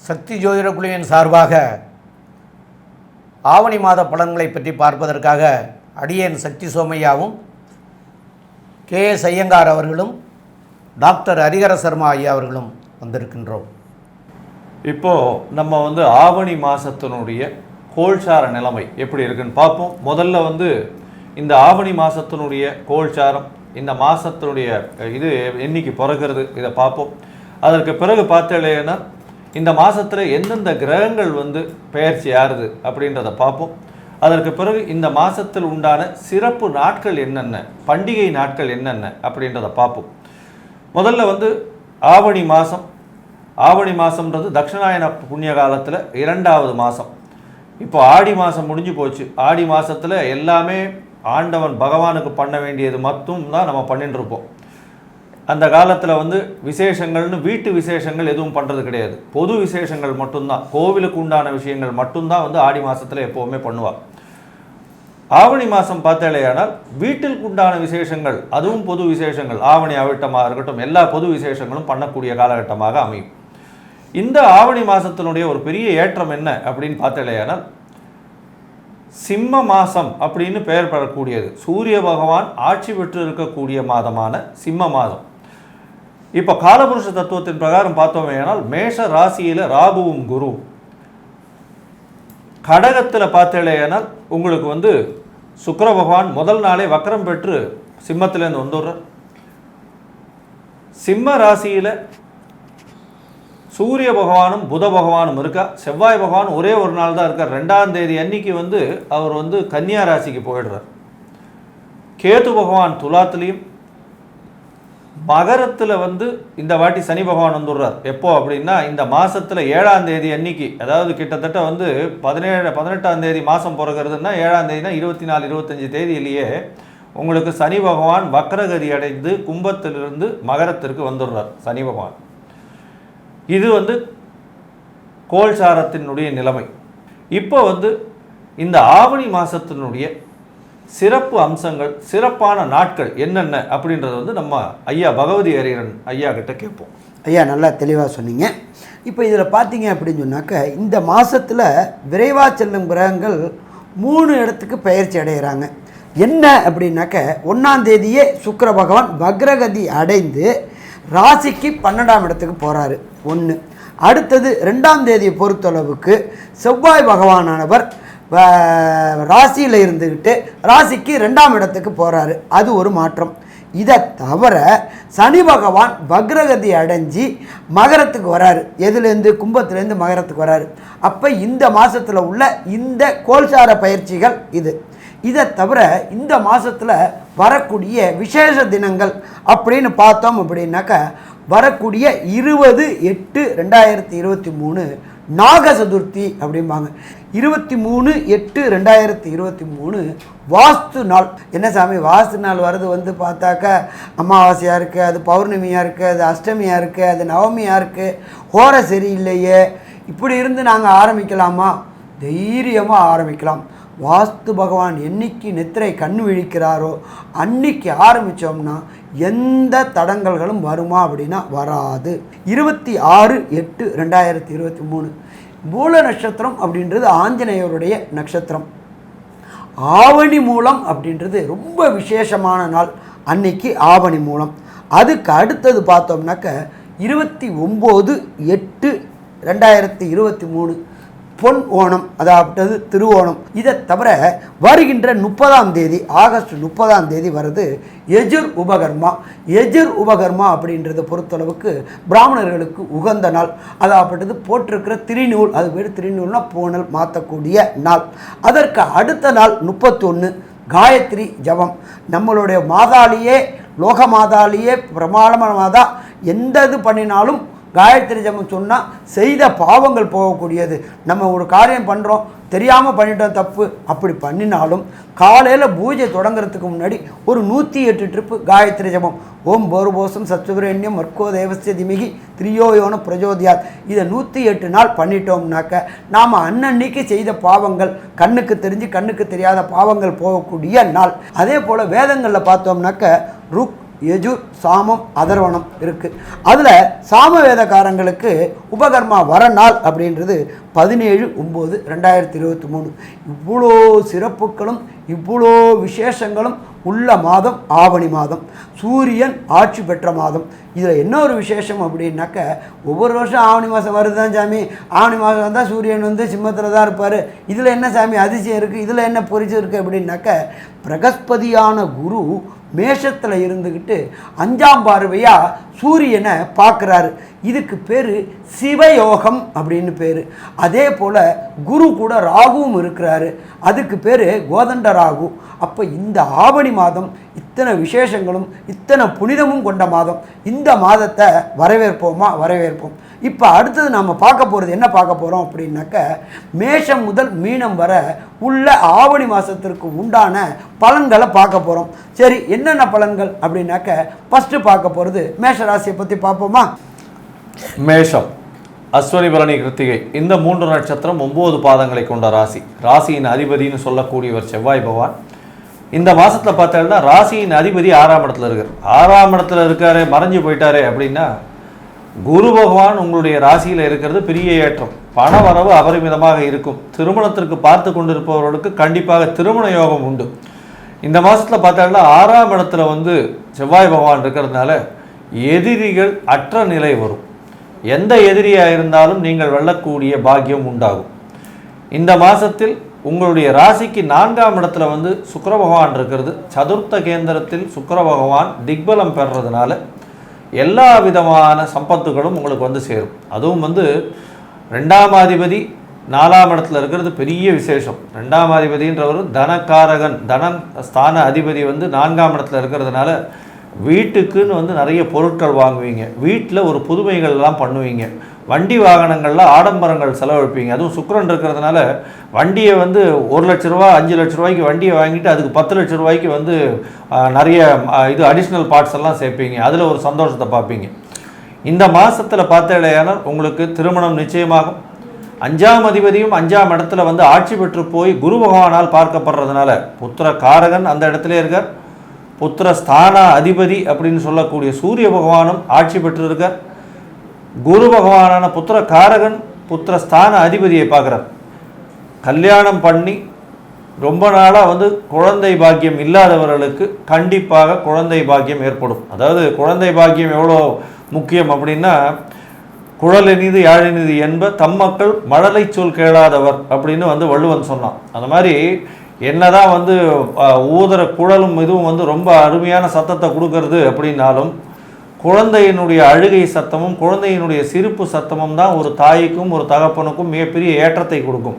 சக்தி ஜோதிட குழுவின் சார்பாக ஆவணி மாத பலன்களை பற்றி பார்ப்பதற்காக அடியேன் சக்தி சோமையாவும் KS ஐயங்கார் அவர்களும் டாக்டர் ஹரிஹர சர்மா ஐயா அவர்களும் வந்திருக்கின்றோம். இப்போது நம்ம ஆவணி மாதத்தினுடைய கோல்சார நிலைமை எப்படி இருக்குன்னு பார்ப்போம். முதல்ல இந்த ஆவணி மாதத்தினுடைய கோல்சாரம், இந்த மாதத்தினுடைய இது என்னைக்கு பிறகுறது, இதை பார்ப்போம். அதற்கு பிறகு பார்த்தேன்னா இந்த மாதத்தில் எந்தெந்த கிரகங்கள் பெயர்ச்சி ஆறுது அப்படின்றத பார்ப்போம். அதற்கு பிறகு இந்த மாதத்தில் உண்டான சிறப்பு நாட்கள் என்னென்ன, பண்டிகை நாட்கள் என்னென்ன அப்படின்றத பார்ப்போம். முதல்ல ஆவணி மாதம். ஆவணி மாதம்ன்றது தட்சிணாயன புண்ணிய காலத்தில் 2வது மாதம். இப்போ ஆடி மாதம் முடிஞ்சு போச்சு. ஆடி மாதத்தில் எல்லாமே ஆண்டவன் பகவானுக்கு பண்ண வேண்டியது மட்டும் தான் நம்ம பண்ணிட்டு இருப்போம். அந்த காலத்தில் விசேஷங்கள்னு வீட்டு விசேஷங்கள் எதுவும் பண்ணுறது கிடையாது. பொது விசேஷங்கள் மட்டும்தான், கோவிலுக்கு உண்டான விஷயங்கள் மட்டும்தான் ஆடி மாதத்தில் எப்போவுமே பண்ணுவாள். ஆவணி மாதம் பார்த்தாலேயானால் வீட்டிற்கு உண்டான விசேஷங்கள், அதுவும் பொது விசேஷங்கள், ஆவணி அவிட்டமாக இருக்கட்டும், எல்லா பொது விசேஷங்களும் பண்ணக்கூடிய காலகட்டமாக அமையும். இந்த ஆவணி மாதத்தினுடைய ஒரு பெரிய ஏற்றம் என்ன அப்படின்னு பார்த்தாலேயானால் சிம்ம மாதம் அப்படின்னு பெயர் பெறக்கூடியது. சூரிய பகவான் ஆட்சி பெற்று இருக்கக்கூடிய மாதமான சிம்ம மாதம். இப்போ காலபுருஷ தத்துவத்தின் பிரகாரம் பார்த்தோமேனால் மேஷ ராசியில் ராகுவும் குரு, கடகத்தில் பார்த்தேனால் உங்களுக்கு சுக்கிர பகவான் முதல் நாளே வக்கரம் பெற்று சிம்மத்திலேருந்து வந்துடுறார். சிம்ம ராசியில் சூரிய பகவானும் புத பகவானும் இருக்கா. செவ்வாய் பகவான் ஒரே ஒரு நாள் தான் இருக்கார். 2ஆம் தேதி அன்னைக்கு அவர் கன்னியா ராசிக்கு போயிடுறார். கேது பகவான் துலாத்துலேயும், மகரத்தில் இந்த வாட்டி சனி பகவான் வந்துடுறார். எப்போ அப்படின்னா இந்த மாதத்தில் 7ஆம் தேதி அன்னைக்கு, அதாவது கிட்டத்தட்ட 18ஆம் தேதி மாதம் பிறகுறதுன்னா 7ஆம் தேதினா 24, 25 தேதியிலேயே உங்களுக்கு சனி பகவான் வக்ரகதி அடைந்து கும்பத்திலிருந்து மகரத்திற்கு வந்துடுறார் சனி பகவான். இது கோல்சாரத்தினுடைய நிலைமை. இப்போ இந்த ஆவணி மாதத்தினுடைய சிறப்பு அம்சங்கள், சிறப்பான நாட்கள் என்னென்ன அப்படின்றது நம்ம ஐயா பகவதி ஹரிஹரன் ஐயா கிட்ட கேட்போம். ஐயா நல்லா தெளிவாக சொன்னீங்க. இப்போ இதில் பார்த்தீங்க அப்படின்னு சொன்னாக்க இந்த மாதத்தில் விரைவாக செல்லும் கிரகங்கள் 3 இடத்துக்கு பெயர்ச்சி அடைகிறாங்க. என்ன அப்படின்னாக்க 1ஆம் தேதியே சுக்கிர பகவான் வக்ரகதி அடைந்து ராசிக்கு 12ஆம் இடத்துக்கு போகிறாரு. 1. அடுத்தது 2ஆம் தேதியை பொறுத்தளவுக்கு செவ்வாய் பகவானானவர் ராசியில் இருந்துக்கிட்டு ராசிக்கு 2ஆம் இடத்துக்கு போகிறாரு. அது ஒரு மாற்றம். இதை தவிர சனி பகவான் வக்ரகதி அடைஞ்சி மகரத்துக்கு வராரு. எதுலேருந்து? கும்பத்துலேருந்து மகரத்துக்கு வராரு. அப்போ இந்த மாதத்தில் உள்ள இந்த கோல்சார பயிற்சிகள் இது. இதை தவிர இந்த மாதத்தில் வரக்கூடிய விசேஷ தினங்கள் அப்படின்னு பார்த்தோம் அப்படின்னாக்கா வரக்கூடிய 20/8/2023 நாக சதுர்த்தி அப்படிம்பாங்க. 23/8/2023 வாஸ்து நாள். என்ன சாமி வாஸ்து நாள் வருது பார்த்தாக்கா அமாவாசையாக இருக்குது, அது பௌர்ணமியாக இருக்குது, அது அஷ்டமியாக இருக்குது, அது நவமியாக இருக்குது, ஹோரை சரியில்லையே, இப்படி இருந்து நாங்கள் ஆரம்பிக்கலாமா? தைரியமாக ஆரம்பிக்கலாம். வாஸ்து பகவான் என்னைக்கு நெத்திரை கண் விழிக்கிறாரோ அன்னைக்கு ஆரம்பித்தோம்னா எந்த தடங்கல்களும் வருமா அப்படின்னா வராது. 26/8/2023 மூல நட்சத்திரம் அப்படின்றது ஆஞ்சநேயருடைய நட்சத்திரம். ஆவணி மூலம் அப்படின்றது ரொம்ப விசேஷமான நாள். அன்னைக்கு ஆவணி மூலம். அதுக்கு அடுத்தது பார்த்தோம்னாக்க 29/8/2023 பொன் ஓணம், அதாவது திருவோணம். இதை தவிர வருகின்ற 30ஆம் தேதி ஆகஸ்ட் 30ஆம் தேதி வருது யஜுர் உபகர்மா. யஜுர் உபகர்மா அப்படின்றத பொறுத்தளவுக்கு பிராமணர்களுக்கு உகந்த நாள். அதாவது போட்டிருக்கிற திரிநூல், அது பேர் திரிநூல்னா பூனல் மாற்றக்கூடிய நாள். அதற்கு அடுத்த நாள் 31 காயத்ரி ஜபம். நம்மளுடைய மாதாலேயே லோக மாதாலேயே பிரமாணமான மாதா எந்த இது பண்ணினாலும் காயத்ரி ஜபம் சொன்னால் செய்த பாவங்கள் போகக்கூடியது. நம்ம ஒரு காரியம் பண்ணுறோம், தெரியாமல் பண்ணிட்டோம் தப்பு, அப்படி பண்ணினாலும் காலையில் பூஜை தொடங்குறதுக்கு முன்னாடி ஒரு 108 ட்ரிப்பு காயத்ரி ஜபம். ஓம் போர்போசம் சத்சுபிரண்யம் மர்க்கோ தேவஸ்ய திமிகி திரியோயோன பிரஜோதியாத். இதை 108 நாள் பண்ணிட்டோம்னாக்க நாம் அன்னன்னைக்கு செய்த பாவங்கள், கண்ணுக்கு தெரிஞ்சு கண்ணுக்கு தெரியாத பாவங்கள் போகக்கூடிய நாள். அதே போல் வேதங்களில் பார்த்தோம்னாக்க ருக் யஜுர், சாமம், அதர்வணம் இருக்குது. அதில் சாமவேதக்காரங்களுக்கு உபகர்மா வர நாள் அப்படின்றது 17/9/2023. இவ்வளோ சிறப்புகளும் இவ்வளோ விசேஷங்களும் உள்ள மாதம் ஆவணி மாதம், சூரியன் ஆட்சி பெற்ற மாதம். இதில் என்ன ஒரு விசேஷம் அப்படின்னாக்க, ஒவ்வொரு வருஷம் ஆவணி மாதம் வருது தான் சாமி, ஆவணி மாதம் வந்தால் சூரியன் வந்து சிம்மத்தில் தான் இருப்பார், இதில் என்ன சாமி அதிசயம் இருக்குது, இதில் என்ன பொறிச்சு இருக்குது அப்படின்னாக்க, பிரகஸ்பதியான குரு மேஷத்தில் இருந்துக்கிட்டு 5ஆம் பார்வையாக சூரியனை பார்க்குறாரு. இதுக்கு பேர் சிவயோகம் அப்படின்னு பேர். அதே போல் குரு கூட ராகுவும் இருக்கிறாரு, அதுக்கு பேர் கோதண்ட ராகு. அப்போ இந்த ஆவணி மாதம் இத்தனை விசேஷங்களும் இத்தனை புனிதமும் கொண்ட மாதம். இந்த மாதத்தை வரவேற்போமா? வரவேற்போம். இப்போ அடுத்தது நாம் பார்க்க போகிறது என்ன பார்க்க போகிறோம் அப்படின்னாக்க, மேஷம் முதல் மீனம் வர உள்ள ஆவணி மாதத்திற்கு உண்டான பலன்களை பார்க்க போகிறோம். சரி, என்னென்ன பலன்கள் அப்படின்னாக்க, ஃபஸ்ட்டு பார்க்க போகிறது மேஷ ராசியை பற்றி பார்ப்போமா? மேஷம், அஸ்வினி, பரணி, கிருத்திகை இந்த 3 நட்சத்திரம் 9 பாதங்களை கொண்ட ராசி. ராசியின் அதிபதினு சொல்லக்கூடியவர் செவ்வாய் பகவான். இந்த மாதத்தில் பார்த்தோம்னா ராசியின் அதிபதி 6ஆம் இடத்துல இருக்கார். 6ஆம் இடத்துல இருக்காரு, மறைஞ்சு போயிட்டாரு அப்படின்னா, குரு பகவான் உங்களுடைய ராசியில் இருக்கிறது பெரிய ஏற்றம். பண வரவு அபரிமிதமாக இருக்கும். திருமணத்திற்கு பார்த்து கொண்டிருப்பவர்களுக்கு கண்டிப்பாக திருமண யோகம் உண்டு. இந்த மாதத்தில் பார்த்தோம்னா 6ஆம் இடத்துல வந்து செவ்வாய் பகவான் இருக்கிறதுனால எதிரிகள் அற்ற நிலை வரும். எந்த எதிரியாக இருந்தாலும் நீங்கள் வெல்லக்கூடிய பாக்கியம் உண்டாகும். இந்த மாதத்தில் உங்களுடைய ராசிக்கு 4ஆம் இடத்துல வந்து சுக்கிர பகவான் இருக்கிறது. சதுர்த்த கேந்திரத்தில் சுக்கிர பகவான் திக்பலம் பெறுறதுனால எல்லா விதமான சம்பத்துகளும் உங்களுக்கு வந்து சேரும். அதுவும் வந்து 2ஆம் அதிபதி 4ஆம் இடத்துல இருக்கிறது பெரிய விசேஷம். 2ஆம் அதிபதின்றவர் தனக்காரகன், தனம் ஸ்தான அதிபதி வந்து 4ஆம் இடத்துல இருக்கிறதுனால வீட்டுக்குன்னு வந்து நிறைய பொருட்கள் வாங்குவீங்க, வீட்டில் ஒரு புதுமைகள்லாம் பண்ணுவீங்க, வண்டி வாகனங்களில் ஆடம்பரங்கள் செலவழிப்பீங்க. அதுவும் சுக்கிரன் இருக்கிறதுனால வண்டியை வந்து 1 லட்ச ரூபா 5 லட்ச ரூபாய்க்கு வண்டியை வாங்கிட்டு அதுக்கு 10 லட்ச ரூபாய்க்கு வந்து நிறைய இது அடிஷ்னல் பார்ட்ஸ் எல்லாம் சேர்ப்பீங்க. அதில் ஒரு சந்தோஷத்தை பார்ப்பீங்க. இந்த மாதத்தில் பார்த்தேனால் உங்களுக்கு திருமணம் நிச்சயமாகும். 5ஆம் அதிபதியும் 5ஆம் இடத்துல வந்து ஆட்சி பெற்று போய் குரு பகவானால் பார்க்கப்படுறதுனால புத்திர காரகன் அந்த இடத்துல இருக்கார். புத்திர ஸ்தான அதிபதி அப்படின்னு சொல்லக்கூடிய சூரிய பகவானும் ஆட்சி பெற்று இருக்கார். குரு பகவானான புத்திர காரகன் புத்திர ஸ்தான அதிபதியை பார்க்குறார். கல்யாணம் பண்ணி ரொம்ப நாளாக வந்து குழந்தை பாக்கியம் இல்லாதவர்களுக்கு கண்டிப்பாக குழந்தை பாக்கியம் ஏற்படும். அதாவது குழந்தை பாக்கியம் எவ்வளோ முக்கியம் அப்படின்னா, குழலினிது யாழினிது என்ப தம்மக்கள் மழலை சொல் கேளாதவர் அப்படின்னு வந்து வள்ளுவன் சொன்னான். அந்த மாதிரி என்னதான் வந்து ஊதுற குழலும் இதுவும் வந்து ரொம்ப அருமையான சத்தத்தை கொடுக்கறது அப்படின்னாலும், குழந்தையினுடைய அழுகை சத்தமும் குழந்தையினுடைய சிரிப்பு சத்தமும் தான் ஒரு தாய்க்கும் ஒரு தகப்பனுக்கும் மிகப்பெரிய ஏற்றத்தை கொடுக்கும்.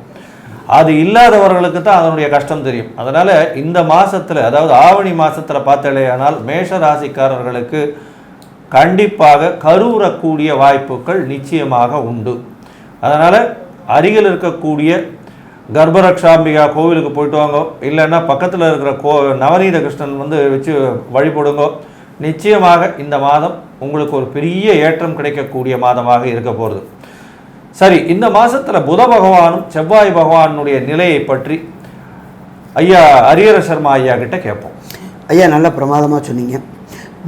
அது இல்லாதவர்களுக்கு தான் அதனுடைய கஷ்டம் தெரியும். அதனால் இந்த மாதத்தில், அதாவது ஆவணி மாதத்தில் பார்த்தாலேயானால் மேஷ ராசிக்காரர்களுக்கு கண்டிப்பாக கருவுறக்கூடிய வாய்ப்புகள் நிச்சயமாக உண்டு. அதனால் அருகில் இருக்கக்கூடிய கர்ப்பரக்ஷாம்பிகா கோவிலுக்கு போயிட்டு வாங்க, இல்லைன்னா பக்கத்தில் இருக்கிற நவநீத கிருஷ்ணன் வந்து வச்சு வழிபடுங்க. நிச்சயமாக இந்த மாதம் உங்களுக்கு ஒரு பெரிய ஏற்றம் கிடைக்கக்கூடிய மாதமாக இருக்க போகிறது. சரி, இந்த மாதத்தில் புத பகவானும் செவ்வாய் பகவானுடைய நிலையை பற்றி ஐயா ஹரிஹர சர்மா ஐயா கிட்ட கேட்போம். ஐயா, நல்ல பிரமாதமாக சொன்னீங்க.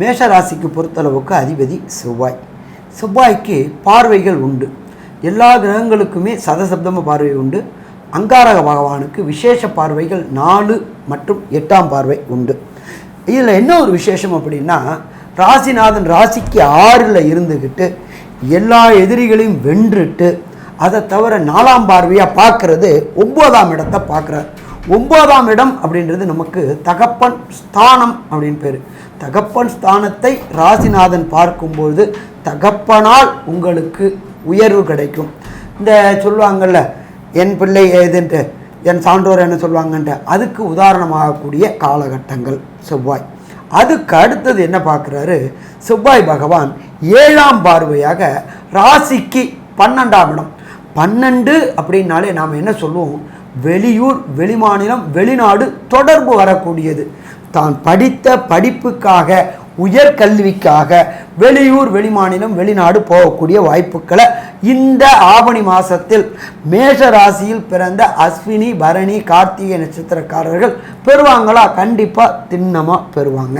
மேஷ ராசிக்கு பொறுத்தளவுக்கு அதிபதி செவ்வாய். செவ்வாய்க்கு பார்வைகள் உண்டு. எல்லா கிரகங்களுக்குமே சதசப்தம பார்வை உண்டு. அங்காரக பகவானுக்கு விசேஷ பார்வைகள் 4 மற்றும் 8ஆம் பார்வை உண்டு. இதில் என்ன ஒரு விசேஷம் அப்படின்னா, ராசிநாதன் ராசிக்கு 6ல் இருந்துக்கிட்டு எல்லா எதிரிகளையும் வென்றுட்டு அதை தவிர 4ஆம் பார்வையாக பார்க்கறது 9ஆம் இடத்தை பார்க்குறார். 9ஆம் இடம் அப்படின்றது நமக்கு தகப்பன் ஸ்தானம் அப்படின்னு பேர். தகப்பன் ஸ்தானத்தை ராசிநாதன் பார்க்கும்பொழுது தகப்பனால் உங்களுக்கு உயர்வு கிடைக்கும். இந்த சொல்லுவாங்கள்ல, என் பிள்ளை ஏதுன்ட்டு, என் சான்றோர் என்ன சொல்லுவாங்கன்ட்டு, அதுக்கு உதாரணமாகக்கூடிய காலகட்டங்கள் செவ்வாய். அதுக்கு அடுத்தது என்ன பார்க்குறாரு, செவ்வாய் பகவான் 7ஆம் பார்வையாக ராசிக்கு 12ஆம் இடம். 12 அப்படின்னாலே நாம் என்ன சொல்லுவோம், வெளியூர், வெளிமாநிலம், வெளிநாடு தொடர்பு வரக்கூடியது. தான் படித்த படிப்புக்காக, உயர்கல்விக்காக வெளியூர், வெளிமாநிலம், வெளிநாடு போகக்கூடிய வாய்ப்புகளை இந்த ஆவணி மாதத்தில் மேஷ ராசியில் பிறந்த அஸ்வினி, பரணி, கார்த்திகை நட்சத்திரக்காரர்கள் பெறுவாங்களா? கண்டிப்பாக திண்ணமாக பெறுவாங்க.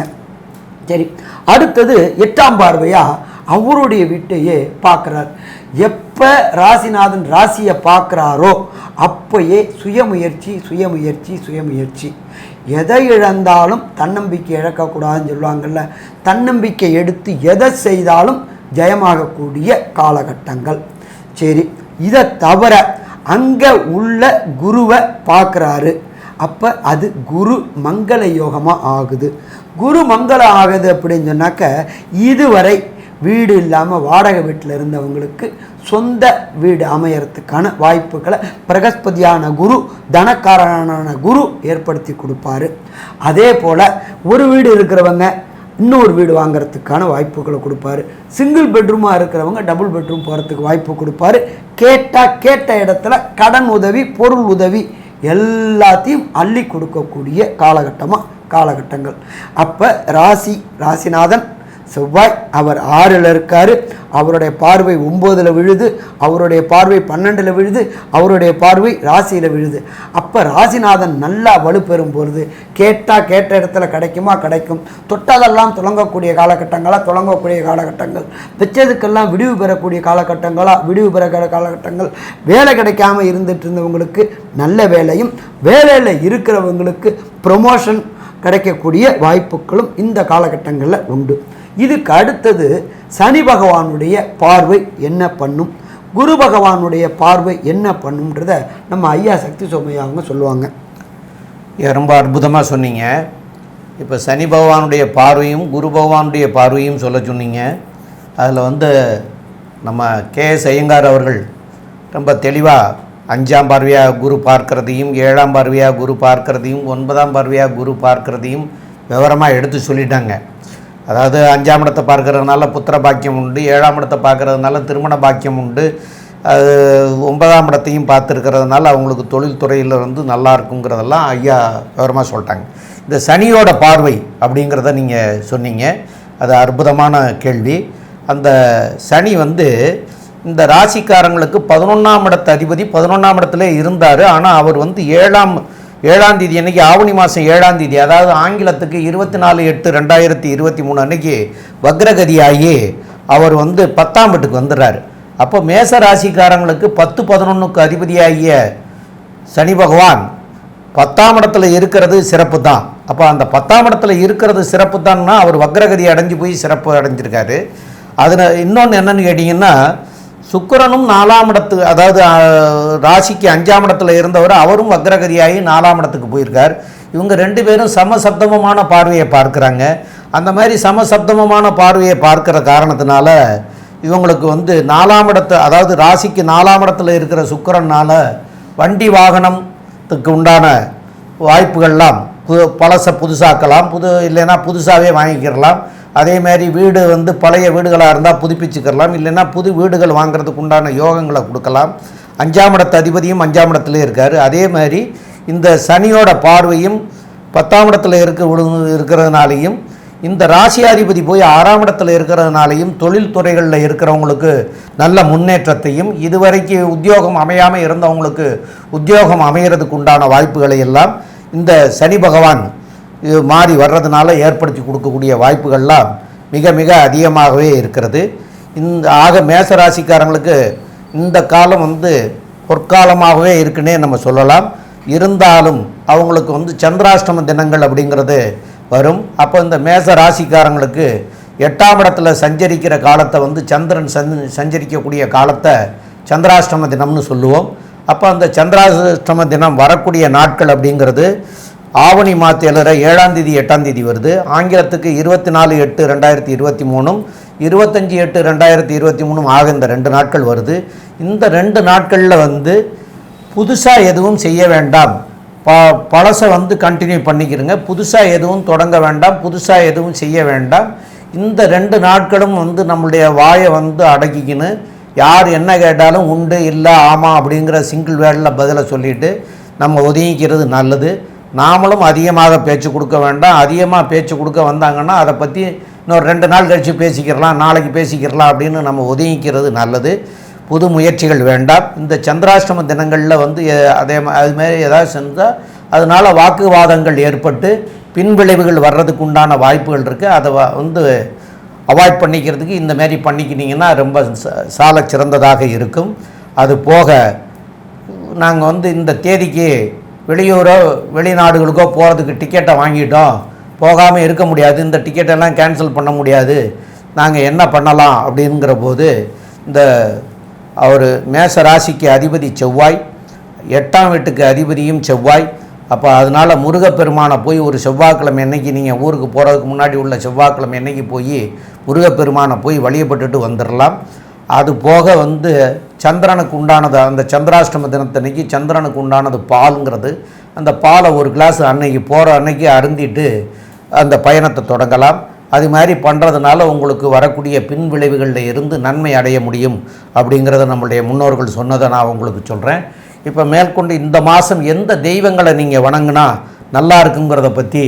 சரி, அடுத்தது 8ஆம் பார்வையாக அவருடைய வீட்டையே பார்க்குறார். எப்போ ராசிநாதன் ராசியை பார்க்குறாரோ அப்போயே சுயமுயற்சி சுயமுயற்சி சுயமுயற்சி. எதை இழந்தாலும் தன்னம்பிக்கை இழக்கக்கூடாதுன்னு சொல்லுவாங்கள்ல, தன்னம்பிக்கை எடுத்து எதை செய்தாலும் ஜெயமாகக்கூடிய காலகட்டங்கள். சரி, இதை தவிர அங்கே உள்ள குருவை பார்க்குறாரு. அப்போ அது குரு மங்கள யோகமாக ஆகுது. குரு மங்களம் ஆகுது அப்படின்னு சொன்னாக்க, இதுவரை வீடு இல்லாமல் வாடகை வீட்டில் இருந்தவங்களுக்கு சொந்த வீடு அமையறதுக்கான வாய்ப்புகளை பிரகஸ்பதியான குரு, தனக்காரனான குரு ஏற்படுத்தி கொடுப்பாரு. அதே போல் ஒரு வீடு இருக்கிறவங்க இன்னொரு வீடு வாங்கிறதுக்கான வாய்ப்புகளை கொடுப்பாரு. சிங்கிள் பெட்ரூமாக இருக்கிறவங்க டபுள் பெட்ரூம் போகிறதுக்கு வாய்ப்பு கொடுப்பாரு. கேட்ட இடத்துல கடன் உதவி, பொருள் உதவி எல்லாத்தையும் அள்ளி கொடுக்கக்கூடிய காலகட்டங்கள். அப்போ ராசிநாதன் செவ்வாய் அவர் 6ல் இருக்கார். அவருடைய பார்வை 9ல் விழுது, அவருடைய பார்வை 12ல் விழுது, அவருடைய பார்வை ராசியில் விழுது. அப்போ ராசிநாதன் நல்லா வலுப்பெறும் பொழுது கேட்ட இடத்துல கிடைக்கும். தொட்டதெல்லாம் தொடங்கக்கூடிய காலகட்டங்கள், வச்சதுக்கெல்லாம் விடிவு பெறக்கூடிய காலகட்டங்கள். வேலை கிடைக்காம இருந்துட்டு இருந்தவங்களுக்கு நல்ல வேலையும், வேலையில் இருக்கிறவங்களுக்கு ப்ரொமோஷன் கிடைக்கக்கூடிய வாய்ப்புகளும் இந்த காலகட்டங்களில் உண்டு. இதுக்கு அடுத்தது சனி பகவானுடைய பார்வை என்ன பண்ணும், குரு பகவானுடைய பார்வை என்ன பண்ணுன்றத நம்ம ஐயா சக்தி சோமையா அவங்க சொல்லுவாங்க. ரொம்ப அற்புதமாக சொன்னீங்க. இப்போ சனி பகவானுடைய பார்வையும் குரு பகவானுடைய பார்வையும் சொல்ல சொன்னீங்க. அதில் நம்ம கேஎஸ் ஐயங்கார் அவர்கள் ரொம்ப தெளிவாக 5ஆம் பார்வையாக குரு பார்க்கிறதையும், 7ஆம் பார்வையாக குரு பார்க்கிறதையும், 9ஆம் பார்வையாக குரு பார்க்கிறதையும் விவரமாக எடுத்து சொல்லிட்டாங்க. அதாவது 5ஆம் இடத்தை பார்க்கறதுனால புத்திர பாக்கியம் உண்டு, 7ஆம் இடத்தை பார்க்கறதுனால திருமண பாக்கியம் உண்டு, அது 9ஆம் இடத்தையும் பார்த்துருக்கிறதுனால அவங்களுக்கு தொழில் துறையில் நல்லா இருக்குங்கிறதெல்லாம் ஐயா விவரமாக சொல்லிட்டாங்க. இந்த சனியோட பார்வை அப்படிங்கிறத நீங்கள் சொன்னீங்க. அது அற்புதமான கேள்வி. அந்த சனி இந்த ராசிக்காரங்களுக்கு 11ஆம் இடத்து அதிபதி 11ஆம் இடத்துல இருந்தார். ஆனால் அவர் 7ஆம் தேதி அன்றைக்கி, ஆவணி மாதம் 7ஆம் தேதி, அதாவது ஆங்கிலத்துக்கு 24/8/2023 அன்றைக்கி வக்ரகதியாகி அவர் 10ஆம் வீட்டுக்கு வந்துடுறாரு. அப்போ மேச ராசிக்காரங்களுக்கு 10-11க்கு அதிபதியாகிய சனி பகவான் 10ஆம் இடத்துல இருக்கிறது சிறப்பு தான். அப்போ அந்த 10ஆம் இடத்துல இருக்கிறது சிறப்பு தான்னா அவர் வக்ரகதி அடைஞ்சு போய் சிறப்பு அடைஞ்சிருக்காரு. அதில் இன்னொன்று என்னன்னு கேட்டிங்கன்னா, சுக்கிரனும் 4ஆம் இடத்து, அதாவது ராசிக்கு 5ஆம் இடத்துல இருந்தவர் அவரும் வக்ரகதியாகி 4ஆம் இடத்துக்கு போயிருக்கார். இவங்க 2 பேரும் சமசப்தமமான பார்வையை பார்க்குறாங்க. அந்த மாதிரி சமசப்தமமான பார்வையை பார்க்குற காரணத்தினால இவங்களுக்கு 4ஆம் இடத்து, அதாவது ராசிக்கு 4ஆம் இடத்துல இருக்கிற சுக்கிரனால் வண்டி வாகனத்துக்கு உண்டான வாய்ப்புகள்லாம் பழசை புதுசாக்கலாம், இல்லைன்னா புதுசாகவே வாங்கிக்கிறலாம். அதேமாதிரி வீடு பழைய வீடுகளாக இருந்தால் புதுப்பிச்சுக்கலாம், இல்லைன்னா புது வீடுகள் வாங்கிறதுக்கு உண்டான யோகங்களை கொடுக்கலாம். 5ஆம் இடத்து அதிபதியும் 5ஆம் இடத்துல இருக்கார். அதே மாதிரி இந்த சனியோட பார்வையும் 10ஆம் இடத்துல இருக்கிறதுனாலையும், இந்த ராசியாதிபதி போய் 6ஆம் இடத்துல இருக்கிறதுனாலையும் தொழில் துறைகளில் இருக்கிறவங்களுக்கு நல்ல முன்னேற்றத்தையும், இதுவரைக்கு உத்தியோகம் அமையாமல் இருந்தவங்களுக்கு உத்தியோகம் அமைகிறதுக்கு உண்டான வாய்ப்புகளை எல்லாம் இந்த சனி பகவான் இது மாறி வர்றதுனால ஏற்படுத்தி கொடுக்கக்கூடிய வாய்ப்புகள்லாம் மிக மிக அதிகமாகவே இருக்கிறது. ஆக மேசராசிக்காரங்களுக்கு இந்த காலம் பொற்காலமாகவே இருக்குன்னே நம்ம சொல்லலாம். இருந்தாலும் அவங்களுக்கு சந்திராஷ்டம தினங்கள் அப்படிங்கிறது வரும். அப்போ இந்த மேச ராசிக்காரங்களுக்கு 8ஆம் இடத்துல சஞ்சரிக்கிற காலத்தை சந்திரன் சஞ்சரிக்கக்கூடிய காலத்தை சந்திராஷ்டம தினம்னு சொல்லுவோம். அப்போ அந்த சந்திராஷ்டம தினம் வரக்கூடிய நாட்கள் அப்படிங்கிறது ஆவணி மாதத்தில் 7ஆம் தேதி 8ஆம் தேதி வருது. ஆங்கிலத்துக்கு 24/8/2023, 25/8/2023 ஆக இந்த 2 நாட்கள் வருது. இந்த 2 நாட்களில் புதுசாக எதுவும் செய்ய வேண்டாம், பழசை கண்டினியூ பண்ணிக்கிறங்க, புதுசாக எதுவும் தொடங்க வேண்டாம், புதுசாக எதுவும் செய்ய வேண்டாம். இந்த 2 நாட்களும் நம்மளுடைய வாயை அடக்கிக்கின்னு யார் என்ன கேட்டாலும் உண்டு இல்லை ஆமாம் அப்படிங்கிற சிங்கிள் வேர்டில் பதிலை சொல்லிவிட்டு நம்ம ஒதுங்கிக்கிறது நல்லது. நாமளும் அதிகமாக பேச்சு கொடுக்க வேண்டாம். அதிகமாக பேச்சு கொடுக்க வந்தாங்கன்னா அதை பற்றி இன்னொரு 2 நாள் கழித்து பேசிக்கிறலாம், நாளைக்கு பேசிக்கிறலாம் அப்படின்னு நம்ம ஒதுங்கிக்கிறது நல்லது. புது முயற்சிகள் வேண்டாம். இந்த சந்திராஷ்டம தினங்களில் அதுமாரி ஏதாவது செஞ்சால் அதனால் வாக்குவாதங்கள் ஏற்பட்டு பின்விளைவுகள் வர்றதுக்கு உண்டான வாய்ப்புகள் இருக்குது. அதை வந்து அவாய்ட் பண்ணிக்கிறதுக்கு இந்த மாதிரி பண்ணிக்கினீங்கன்னா ரொம்ப சால சிறந்ததாக இருக்கும். அது போக நாங்கள் வந்து இந்த தேதிக்கு வெளியூரோ வெளிநாடுகளுக்கோ போகிறதுக்கு டிக்கெட்டை வாங்கிட்டோம், போகாமல் இருக்க முடியாது, இந்த டிக்கெட்டெல்லாம் கேன்சல் பண்ண முடியாது, நாங்கள் என்ன பண்ணலாம் அப்படிங்கிற போது இந்த அவர் மேச ராசிக்கு அதிபதி செவ்வாய், 8ஆம் வீட்டுக்கு அதிபதியும் செவ்வாய். அப்போ அதனால் முருகப்பெருமானை போய் ஒரு செவ்வாய்க்கிழமை அன்னைக்கு நீங்கள் ஊருக்கு போகிறதுக்கு முன்னாடி உள்ள செவ்வாய்க்கிழமை அன்னைக்கு போய் முருகப்பெருமானை போய் வழிபட்டுட்டு வந்துடலாம். அது போக வந்து சந்திரனுக்கு உண்டானது, அந்த சந்திராஷ்டம தினத்தன்னைக்கு சந்திரனுக்கு உண்டானது பாலுங்கிறது, அந்த பாலை ஒரு கிளாஸ் அன்னைக்கு போகிற அன்னைக்கு அருந்திட்டு அந்த பயணத்தை தொடங்கலாம். அது மாதிரி பண்ணுறதுனால உங்களுக்கு வரக்கூடிய பின் விளைவுகளில் இருந்து நன்மை அடைய முடியும் அப்படிங்கிறத நம்மளுடைய முன்னோர்கள் சொன்னதை நான் உங்களுக்கு சொல்கிறேன். இப்போ மேற்கொண்டு இந்த மாதம் எந்த தெய்வங்களை நீங்கள் வணங்கினா நல்லா இருக்குங்கிறத பற்றி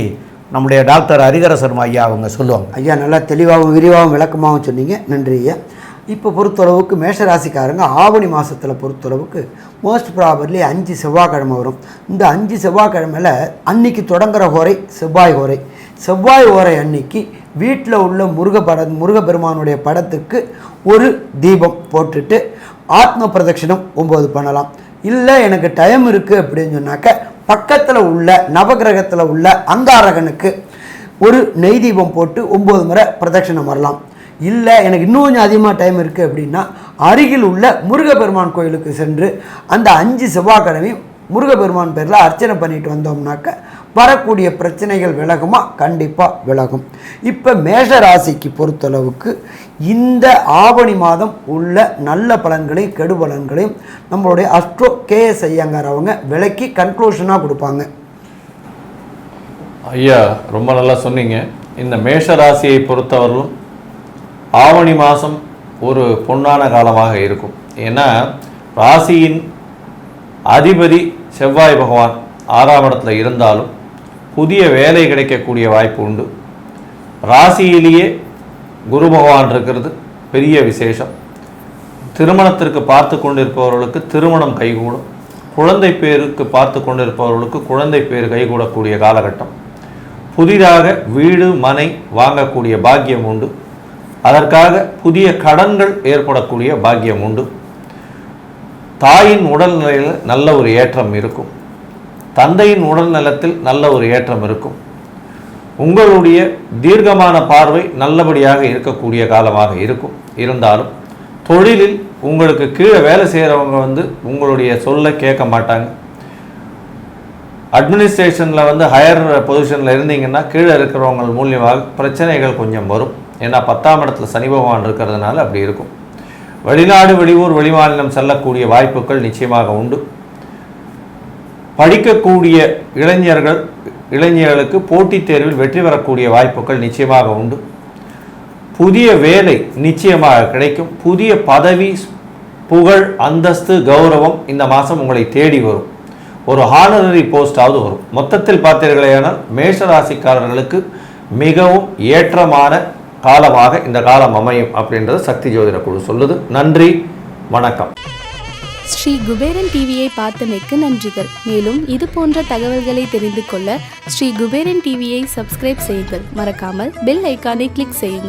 நம்முடைய டாக்டர் ஹரிஹர சர்மா ஐயா அவங்க சொல்லுவாங்க. ஐயா நல்லா தெளிவாகவும் விரிவாகவும் விளக்கமாகவும் சொன்னீங்க, நன்றி ஐயா. இப்போ பொறுத்தளவுக்கு மேஷராசிக்காரங்க ஆவணி மாதத்தில் பொறுத்தளவுக்கு மோஸ்ட் ப்ராபர்லி 5 செவ்வாய்க்கிழமை வரும். இந்த 5 செவ்வாய்க்கிழமையில் அன்னைக்கு தொடங்குகிற ஹோரை செவ்வாய் ஹோரை. செவ்வாய் ஹோரை அன்னைக்கு வீட்டில் உள்ள முருகப்பெருமானுடைய படத்துக்கு ஒரு தீபம் போட்டுட்டு ஆத்ம பிரதட்சிணம் 9 பண்ணலாம். இல்லை எனக்கு டைம் இருக்குது அப்படின்னு சொன்னாக்க பக்கத்தில் உள்ள நவகிரகத்தில் உள்ள அங்காரகனுக்கு ஒரு நெய் தீபம் போட்டு 9 முறை பிரதட்சிணம் வரலாம். இல்லை எனக்கு இன்னும் கொஞ்சம் அதிகமாக டைம் இருக்குது அப்படின்னா அருகில் உள்ள முருகப்பெருமான் கோயிலுக்கு சென்று அந்த 5 செவ்வாய்க்கிழமையும் முருகப்பெருமான் பேரில் அர்ச்சனை பண்ணிட்டு வந்தோம்னாக்க வரக்கூடிய பிரச்சனைகள் விலகுமா? கண்டிப்பாக விலகும். இப்போ மேஷ ராசிக்கு பொறுத்தளவுக்கு இந்த ஆவணி மாதம் உள்ள நல்ல பலன்களையும் கெடு பலன்களையும் நம்மளுடைய அஸ்ட்ரோ KS ஐயங்கார் அவங்க விளக்கி கன்க்ளூஷனாக கொடுப்பாங்க. ஐயா ரொம்ப நல்லா சொன்னீங்க. இந்த மேஷ ராசியை பொறுத்தவரையிலும் ஆவணி மாதம் ஒரு பொன்னான காலமாக இருக்கும். ஏன்னா ராசியின் அதிபதி செவ்வாய் பகவான் 6ஆம் இடத்துல இருந்தாலும் புதிய வேலை கிடைக்கக்கூடிய வாய்ப்பு உண்டு. ராசியிலேயே குரு பகவான் இருக்கிறது பெரிய விசேஷம். திருமணத்திற்கு பார்த்து கொண்டிருப்பவர்களுக்கு திருமணம் கைகூடும். குழந்தை பேருக்கு பார்த்து கொண்டிருப்பவர்களுக்கு குழந்தை பேர் கைகூடக்கூடிய காலகட்டம். புதிதாக வீடு மனை வாங்கக்கூடிய பாக்கியம் உண்டு. அதற்காக புதிய கடன்கள் ஏற்படக்கூடிய பாக்கியம் உண்டு. தாயின் உடல்நிலையில் நல்ல ஒரு ஏற்றம் இருக்கும். தந்தையின் உடல் நலத்தில் நல்ல ஒரு ஏற்றம் இருக்கும். உங்களுடைய தீர்க்கமான பார்வை நல்லபடியாக இருக்கக்கூடிய காலமாக இருக்கும். இருந்தாலும் தொழிலில் உங்களுக்கு கீழே வேலை செய்கிறவங்க வந்து உங்களுடைய சொல்ல கேட்க மாட்டாங்க. அட்மினிஸ்ட்ரேஷனில் வந்து ஹையர் பொசிஷனில் இருந்தீங்கன்னா கீழே இருக்கிறவங்க மூலியமாக பிரச்சனைகள் கொஞ்சம் வரும். ஏன்னா 10ஆம் இடத்துல சனி பகவான் இருக்கிறதுனால அப்படி இருக்கும். வெளிநாடு வெளியூர் வெளிமாநிலம் செல்லக்கூடிய வாய்ப்புகள் நிச்சயமாக உண்டு. படிக்கக்கூடிய இளைஞர்களுக்கு போட்டித் தேர்வில் வெற்றி பெறக்கூடிய வாய்ப்புகள் நிச்சயமாக உண்டு. புதிய வேலை நிச்சயமாக கிடைக்கும். புதிய பதவி, புகழ், அந்தஸ்து, கௌரவம் இந்த மாதம் உங்களை தேடி வரும். ஒரு ஹானரரி போஸ்டாவது வரும். மொத்தத்தில் பார்த்தீர்களேயானால் மேஷ ராசிக்காரர்களுக்கு மிகவும் ஏற்றமான காலமாக இந்த காலம் அமையும் அப்படின்றது சக்தி ஜோதிட குழு சொல்லுது. நன்றி, வணக்கம். ஸ்ரீ குபேரன் டிவியை பார்த்தமைக்கு நன்றிகள். மேலும் இது போன்ற தகவல்களை தெரிந்து கொள்ள ஸ்ரீ குபேரன் டிவியை சப்ஸ்கிரைப் செய்யுங்கள். மறக்காமல் பெல் ஐக்கானை கிளிக் செய்யுங்கள்.